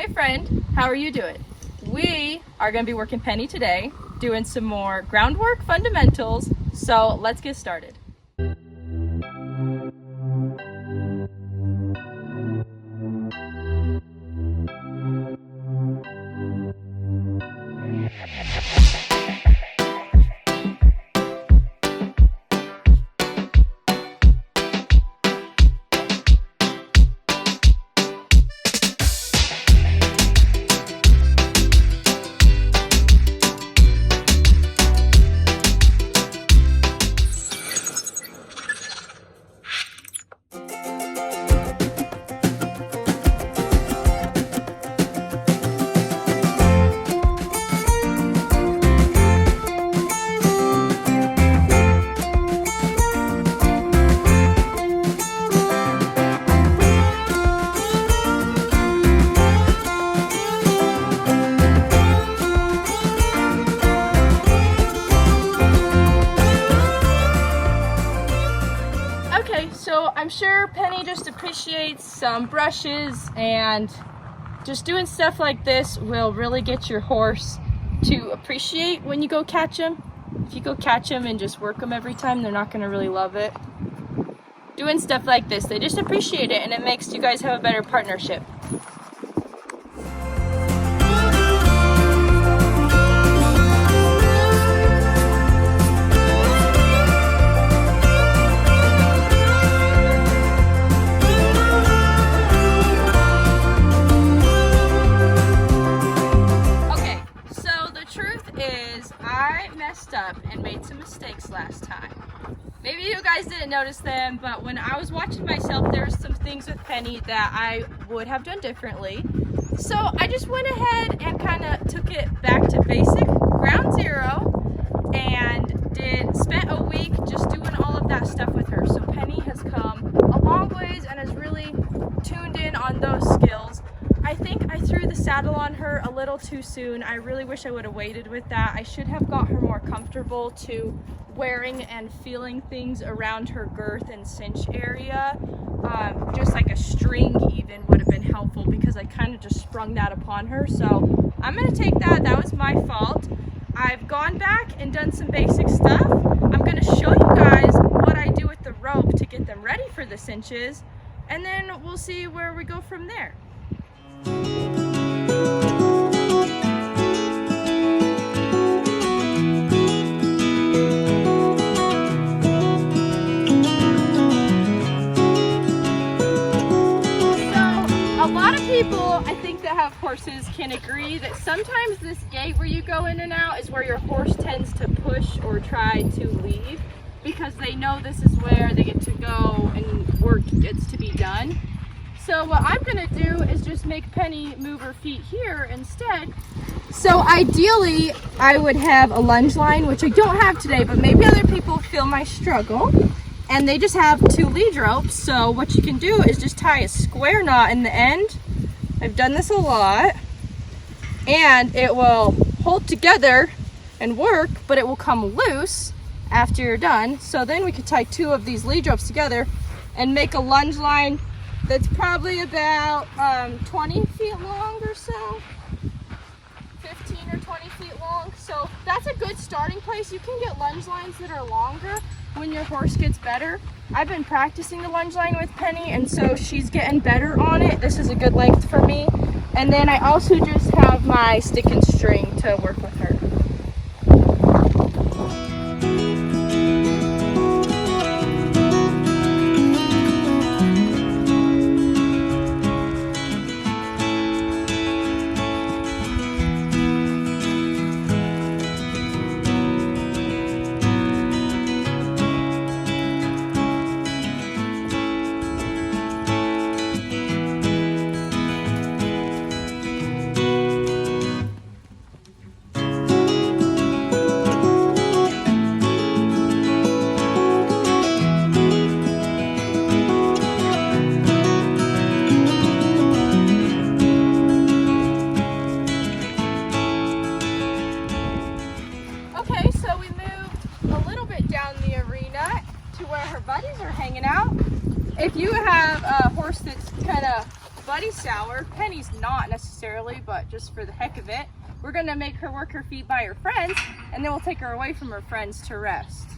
Hey friend, how are you doing? We are going to be working Penny today, doing some more groundwork fundamentals, so let's get started. So I'm sure Penny just appreciates some brushes, and just doing stuff like this will really get your horse to appreciate when you go catch them. If you go catch them and just work them every time, they're not going to really love it. Doing stuff like this, they just appreciate it, and it makes you guys have a better partnership. Up and made some mistakes last time. Maybe you guys didn't notice them, but when I was watching myself, there were some things with Penny that I would have done differently. So I just went ahead and kind of took it back to basic, ground zero, and spent a week just doing all of that stuff with her. So Penny has come a long ways and has really tuned in on those skills. I think I threw the saddle on her a little too soon. I really wish I would have waited with that. I should have got her more comfortable to wearing and feeling things around her girth and cinch area. Just like a string even would have been helpful, because I kind of just sprung that upon her. So I'm going to take that. That was my fault. I've gone back and done some basic stuff. I'm going to show you guys what I do with the rope to get them ready for the cinches, and then we'll see where we go from there. People, I think, that have horses can agree that sometimes this gate where you go in and out is where your horse tends to push or try to leave, because they know this is where they get to go and work gets to be done. So what I'm going to do is just make Penny move her feet here instead. So ideally I would have a lunge line, which I don't have today, but maybe other people feel my struggle. And they just have 2 lead ropes. So what you can do is just tie a square knot in the end. I've done this a lot, and it will hold together and work, but it will come loose after you're done. So then we could tie 2 of these lead ropes together and make a lunge line that's probably about 20 feet long or so, 15 or 20 feet long. So that's a good starting place. You can get lunge lines that are longer when your horse gets better. I've been practicing the lunge line with Penny, and so she's getting better on it. This is a good length for me. And then I also just have my stick and string to work with her. bloody sour. Penny's not necessarily, but just for the heck of it. We're gonna make her work her feet by her friends, and then we'll take her away from her friends to rest.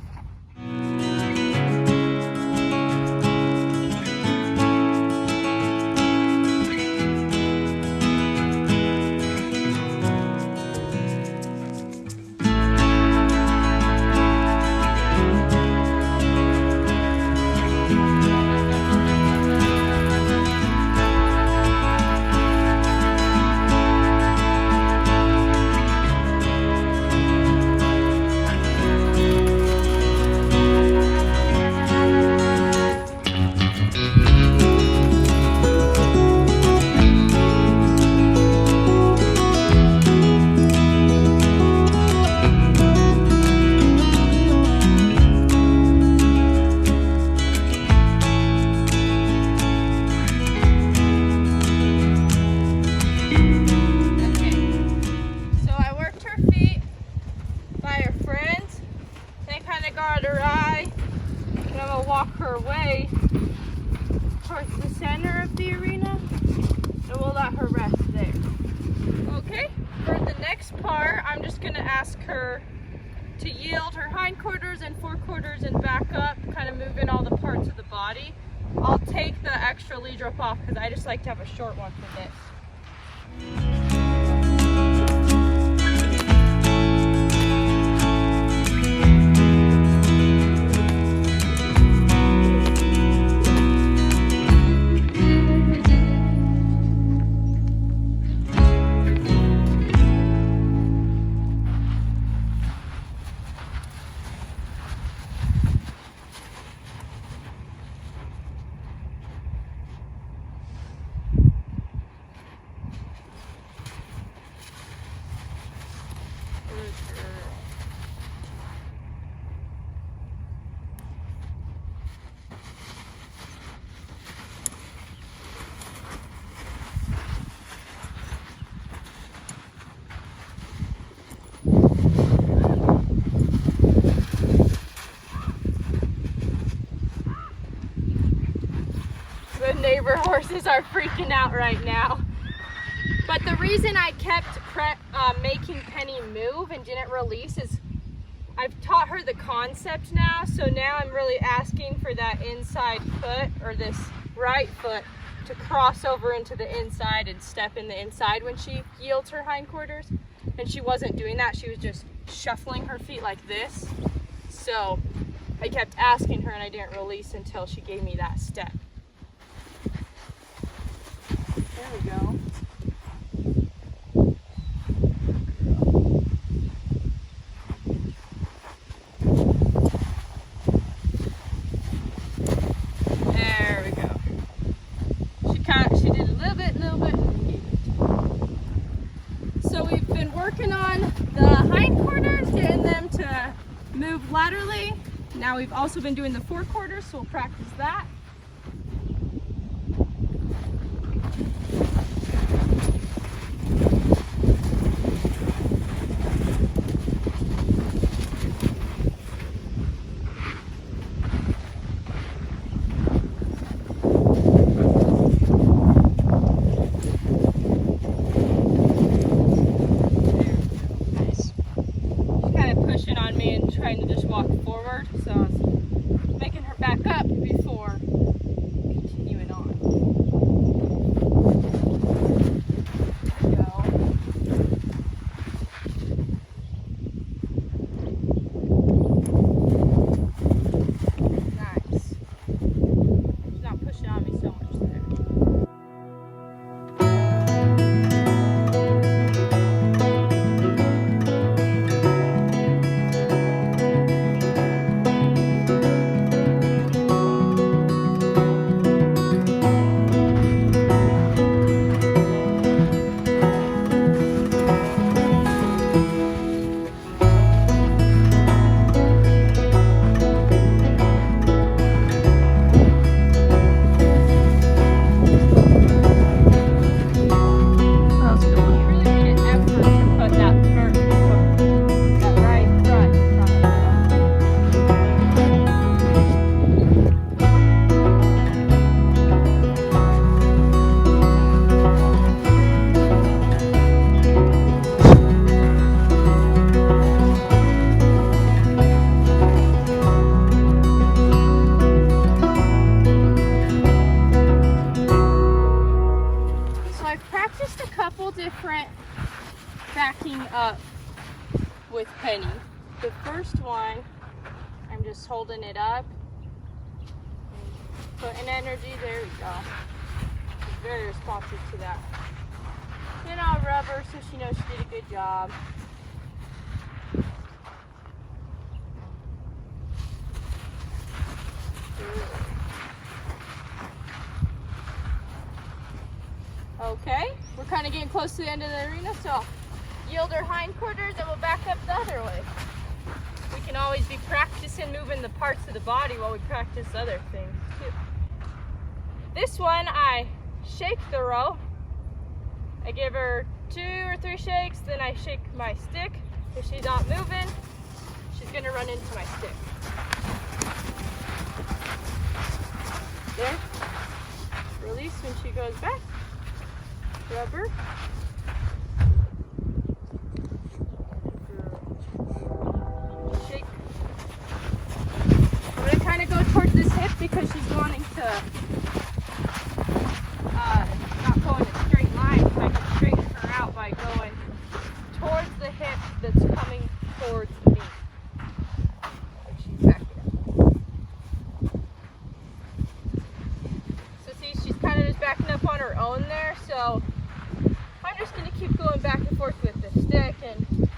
Walk her way towards the center of the arena, and we'll let her rest there. Okay, for the next part, I'm just gonna ask her to yield her hindquarters and forequarters and back up, kind of moving all the parts of the body. I'll take the extra lead rope off because I just like to have a short one for this. The neighbor horses are freaking out right now. But the reason I kept making Penny move and didn't release is I've taught her the concept now, so now I'm really asking for that inside foot, or this right foot, to cross over into the inside and step in the inside when she yields her hindquarters. And she wasn't doing that, she was just shuffling her feet like this. So I kept asking her and I didn't release until she gave me that step. There we go. There we go. She did a little bit. So we've been working on the hindquarters, getting them to move laterally. Now we've also been doing the forequarters, so we'll practice that. Trying to just walk forward, so I was making her back up before practiced a couple different backing up with Penny. The first one, I'm just holding it up, putting energy, there we go. She's very responsive to that. Then I'll rub her so she knows she did a good job. Okay, we're kind of getting close to the end of the arena, so I'll yield her hindquarters and we'll back up the other way. We can always be practicing moving the parts of the body while we practice other things too. This one, I shake the rope. I give her 2 or 3 shakes, then I shake my stick. If she's not moving, she's gonna run into my stick. There. Release when she goes back. Rubber. Shake. I'm going to kind of go towards this hip because she's wanting to not go in a straight line. So I can straighten her out by going towards the hip that's coming towards me. Like she's back there. So see, she's kind of just backing up on her own there. So I'm just going to keep going back and forth with the stick, and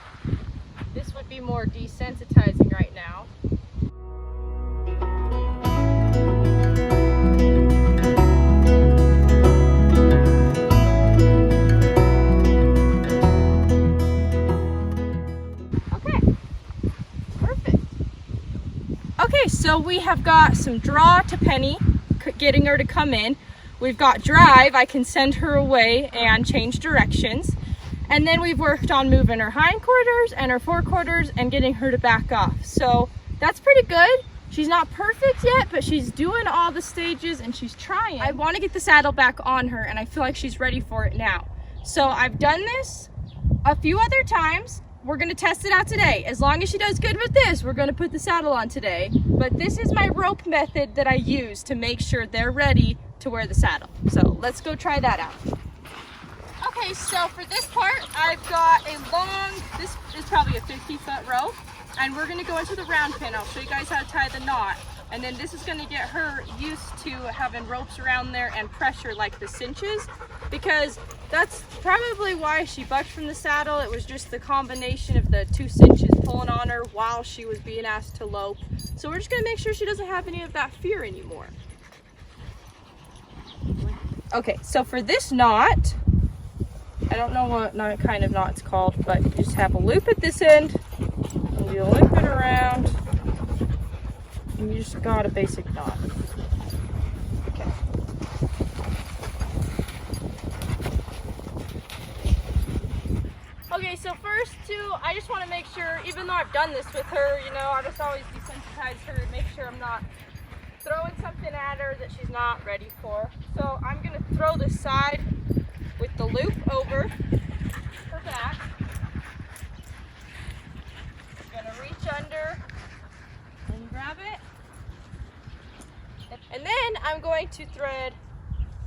this would be more desensitizing right now. Okay, perfect. Okay, so we have got some draw to Penny, getting her to come in. We've got drive, I can send her away and change directions. And then we've worked on moving her hindquarters and her forequarters and getting her to back off. So that's pretty good. She's not perfect yet, but she's doing all the stages and she's trying. I want to get the saddle back on her and I feel like she's ready for it now. So I've done this a few other times. We're going to test it out today. As long as she does good with this, we're going to put the saddle on today. But this is my rope method that I use to make sure they're ready to wear the saddle. So let's go try that out. Okay, so for this part, I've got a long, this is probably a 50-foot rope, and we're gonna go into the round pin. I'll show you guys how to tie the knot. And then this is gonna get her used to having ropes around there and pressure like the cinches, because that's probably why she bucked from the saddle. It was just the combination of the 2 cinches pulling on her while she was being asked to lope. So we're just gonna make sure she doesn't have any of that fear anymore. Okay, so for this knot, I don't know what kind of knot it's called, but you just have a loop at this end, and you loop it around, and you just got a basic knot. Okay. Okay, so first I just want to make sure, even though I've done this with her, you know, I just always desensitize her and make sure I'm not throwing something at her that she's not ready for. So I'm going to throw this side with the loop over her back. I'm going to reach under and grab it. And then I'm going to thread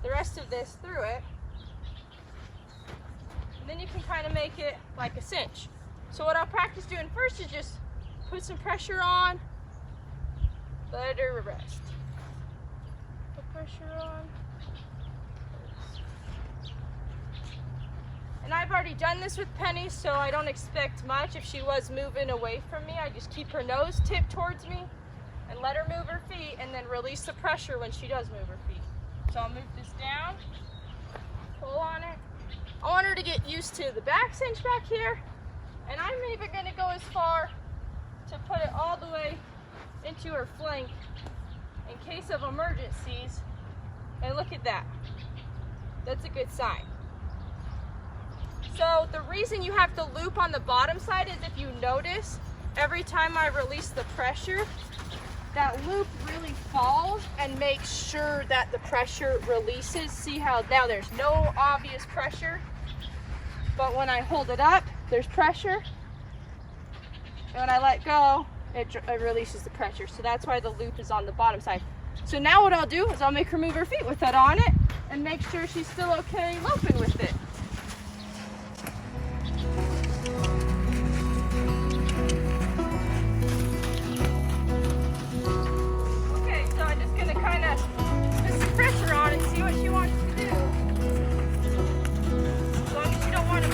the rest of this through it. And then you can kind of make it like a cinch. So what I'll practice doing first is just put some pressure on, let her rest. Put pressure on. And I've already done this with Penny, so I don't expect much. If she was moving away from me, I just keep her nose tipped towards me and let her move her feet, and then release the pressure when she does move her feet. So I'll move this down, pull on it. I want her to get used to the back cinch back here, and I'm even going to go as far to put it all the way into her flank in case of emergencies. And look at that. That's a good sign. So the reason you have to loop on the bottom side is, if you notice, every time I release the pressure, that loop really falls and makes sure that the pressure releases. See how now there's no obvious pressure, but when I hold it up, there's pressure. And when I let go, it releases the pressure. So that's why the loop is on the bottom side. So now what I'll do is I'll make her move her feet with that on it and make sure she's still okay loping with it.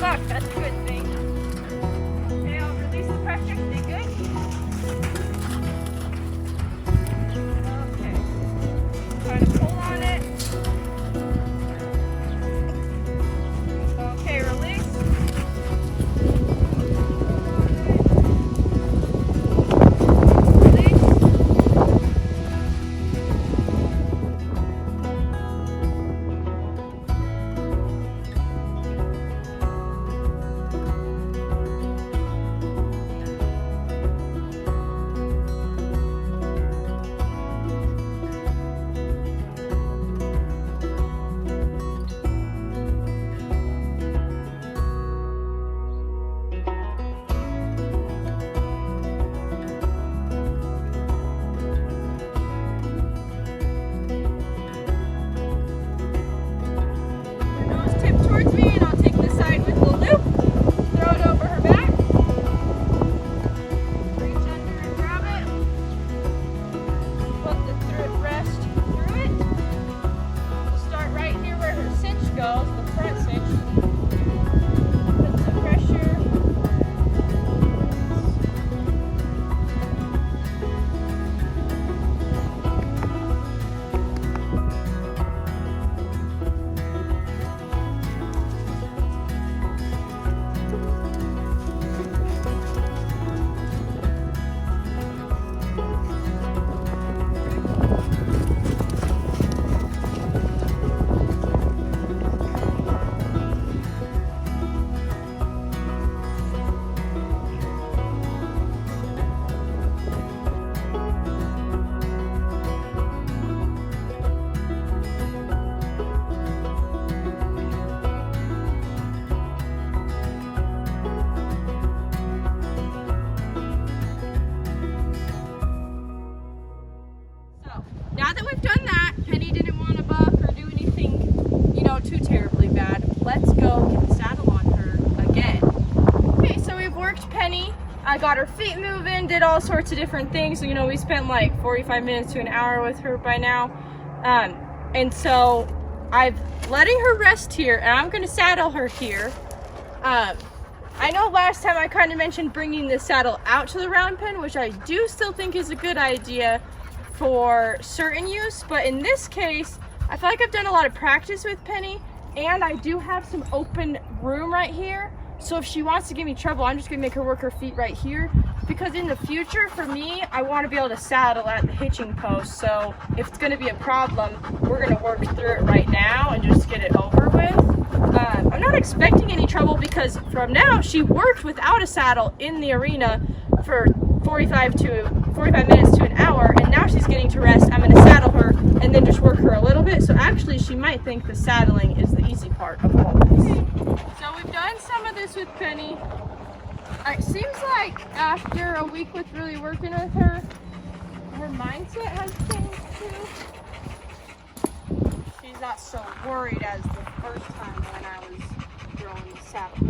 stuck. That's a good thing. Okay, I'll release the pressure. Stay good. Okay. Try to pull on it. Okay, release. Now that we've done that, Penny didn't want to buck or do anything, you know, too terribly bad. Let's go get the saddle on her again. Okay, so we've worked Penny. I got her feet moving, did all sorts of different things. So, you know, we spent like 45 minutes to an hour with her by now. And so I'm letting her rest here, and I'm going to saddle her here. I know last time I kind of mentioned bringing the saddle out to the round pen, which I do still think is a good idea for certain use, but in this case I feel like I've done a lot of practice with Penny, and I do have some open room right here, so if she wants to give me trouble, I'm just gonna make her work her feet right here, because in the future for me I want to be able to saddle at the hitching post. So if it's going to be a problem, we're going to work through it right now and just get it over with. I'm not expecting any trouble, because from now she worked without a saddle in the arena for 45 minutes to an hour, and now she's getting to rest. I'm going to saddle her and then just work her a little bit. So actually she might think the saddling is the easy part of all this. So we've done some of this with Penny. It seems like after a week with really working with her, her mindset has changed too. She's not so worried as the first time when I was throwing the saddle.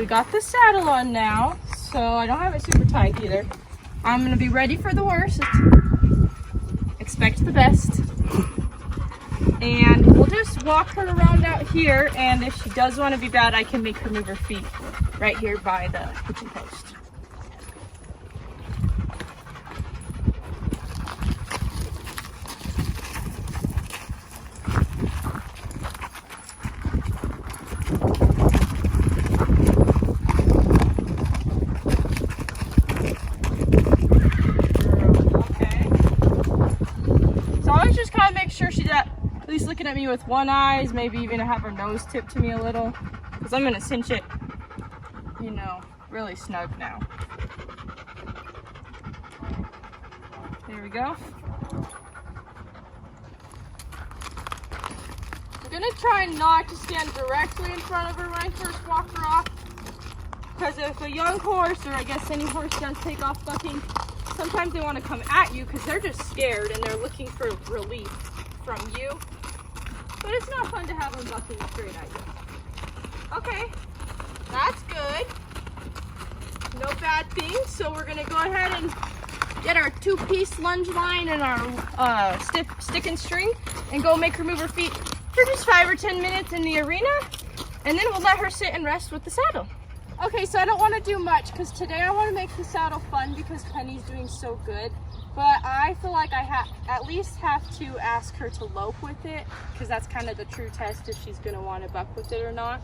we got the saddle on now, so I don't have it super tight either. I'm gonna be ready for the horse. Expect the best. And we'll just walk her around out here, and if she does want to be bad, I can make her move her feet right here by the hitching post. Sure she's at least looking at me with one eye, maybe even have her nose tipped to me a little, because I'm gonna cinch it, you know, really snug now. There we go. I'm gonna try not to stand directly in front of her when I first walk her off, because if a young horse, or I guess any horse, does take off bucking, sometimes they want to come at you because they're just scared and they're looking for relief from you. But it's not fun to have them bucking straight at you. Okay, that's good. No bad things. So we're gonna go ahead and get our 2-piece lunge line and our stick and string and go make her move her feet for just 5 or 10 minutes in the arena, and then we'll let her sit and rest with the saddle. Okay, so I don't want to do much because today I want to make the saddle fun because Penny's doing so good. But I feel like I at least have to ask her to lope with it, because that's kind of the true test if she's going to want to buck with it or not.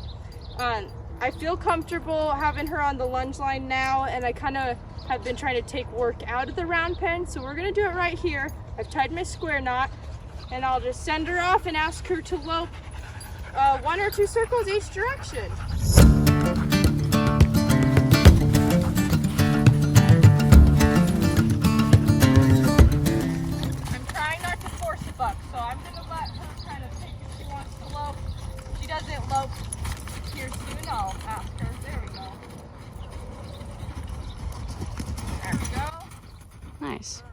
I feel comfortable having her on the lunge line now, and I kind of have been trying to take work out of the round pen, so we're going to do it right here. I've tied my square knot, and I'll just send her off and ask her to lope 1 or 2 circles each direction. So I'm going to let her kind of pick if she wants to lope. If she doesn't lope, here's soon, I'll ask her. There we go. There we go. Nice.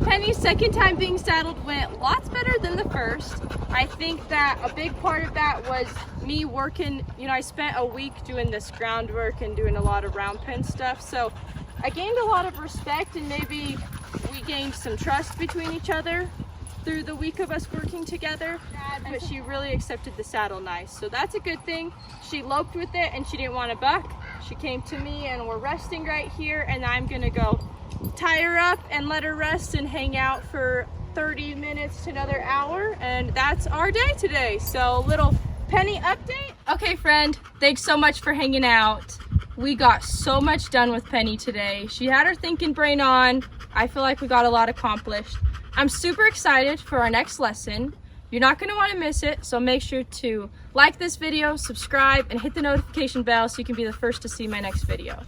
Penny's second time being saddled went lots better than the first. I think that a big part of that was me working, you know, I spent a week doing this groundwork and doing a lot of round pen stuff, so I gained a lot of respect, and maybe we gained some trust between each other through the week of us working together. But she really accepted the saddle nice, so that's a good thing. She loped with it and she didn't want to buck. She came to me and we're resting right here, and I'm gonna go tie her up and let her rest and hang out for 30 minutes to another hour, and that's our day today. So a little Penny update. Okay friend, thanks so much for hanging out. We got so much done with Penny today. She had her thinking brain on. I feel like we got a lot accomplished. I'm super excited for our next lesson. You're not going to want to miss it, so make sure to like this video, subscribe, and hit the notification bell so you can be the first to see my next video.